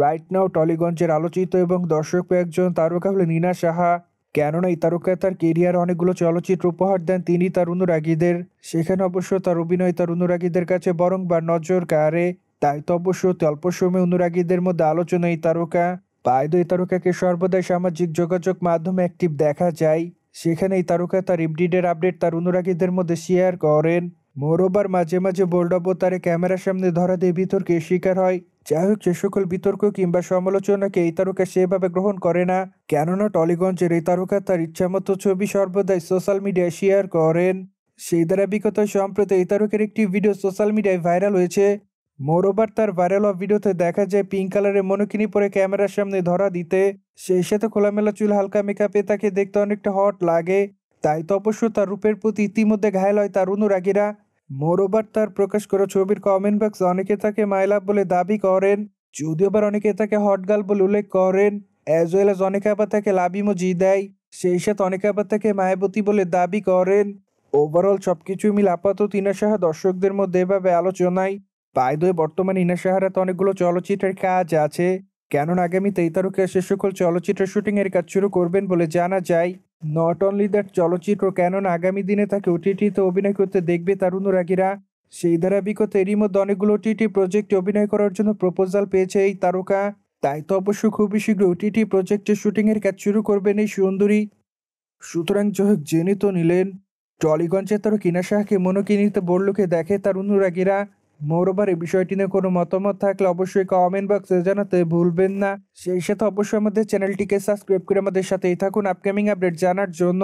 Right now টলিগঞ্জের আলোচিত এবং দর্শকপ্রিয় একজন তারকা হলেন নীনা সাহা। কেননা এই তারকা তার কেরিয়ার অনেকগুলো চলচ্চিত্র উপহার দেন তিনি তার অনুরাগীদের। সেখানে অবশ্য তার অভিনয় তার অনুরাগীদের কাছে বারংবার নজর কাড়ে। তাই তো অবশ্য অতি অল্প সময়ে অনুরাগীদের মধ্যে আলোচনা এই তারকা। পায়দো এই তারকাকে সর্বদাই সামাজিক যোগাযোগ মাধ্যমে অ্যাক্টিভ দেখা যায়। সেখানে এই তারকা তার এভরিডের আপডেট তার অনুরাগীদের মধ্যে শেয়ার করেন। মোরওভার মাঝে মাঝে বোল্ড অবতারে ক্যামেরার সামনে ধরা দিয়ে বিতর্কের শিকার হয়। যাই হোক, সে সকল বিতর্ক কিংবা সমালোচনাকে এই তারকা সেভাবে গ্রহণ করে না। কেননা টলিগঞ্জের এই তারকা তার ইচ্ছামতো ছবি সর্বদাই সোশ্যাল মিডিয়ায় শেয়ার করেন। সেই ধারাবাহিকতায় সম্প্রতি এই তারকার একটি ভিডিও সোশ্যাল মিডিয়ায় ভাইরাল হয়েছে। মোরওভার তার ভাইরাল হওয়া ভিডিওতে দেখা যায় পিঙ্ক কালারের মনোকিনি পরে ক্যামেরার সামনে ধরা দিতে। সেই সাথে খোলামেলা চুল হালকা মেকআপে তাকে দেখতে অনেকটা হট লাগে। তাই তো অবশ্য তার রূপের প্রতি ইতিমধ্যে ঘায়েল হয় তার অনুরাগীরা। মোরওভার তার প্রকাশ করা ছবির কমেন্ট বক্সে অনেকে তাকে মাই লাভ বলে দাবি করেন। যদিও আবার অনেকে তাকে হট গার্ল বলে উল্লেখ করেন। অ্যাজ ওয়েল অ্যাজ অনেকে আবার তাকে লাভ ইমোজি দেয়। সেই সাথে অনেকে আবার তাকে মায়াবতী বলে দাবি করেন। ওভারঅল সবকিছু মিলে আপাতত ইনা সাহা দর্শকদের মধ্যে এভাবে আলোচনায়। বাই দ্য ওয়ে, বর্তমানে ইনা সাহার হাতে অনেকগুলো চলচ্চিত্রের কাজ আছে। কেননা আগামীতে এই তারকা সে সকল চলচ্চিত্রের শুটিং এর কাজ শুরু করবেন বলে জানা যায়। নট অনলি দ্যাট চলচ্চিত্র, কেননা আগামী দিনে তাকে ওটিটিতে অভিনয় করতে দেখবে তার অনুরাগীরা। সেই ধারাবাহিকতা এরই মধ্যে অনেকগুলো ওটিটি প্রজেক্টে অভিনয় করার জন্য প্রপোজাল পেয়েছে এই তারকা। তাই তো অবশ্য খুবই শীঘ্র ওটিটি প্রজেক্টের শুটিং এর কাজ শুরু করবেন এই সুন্দরী। সুতরাং যাই হোক, জেনে তো নিলেন টলিগঞ্জে তার কিনা শাহকে মনোকিনিতে বড়লোকে দেখে তার অনুরাগীরা। মোরওভার এই বিষয়টি নিয়ে কোনো মতামত থাকলে অবশ্যই কমেন্ট বক্সে জানাতে ভুলবেন না। সেই সাথে অবশ্যই আমাদের চ্যানেলটিকে সাবস্ক্রাইব করে আমাদের সাথেই থাকুন আপকামিং আপডেট জানার জন্য।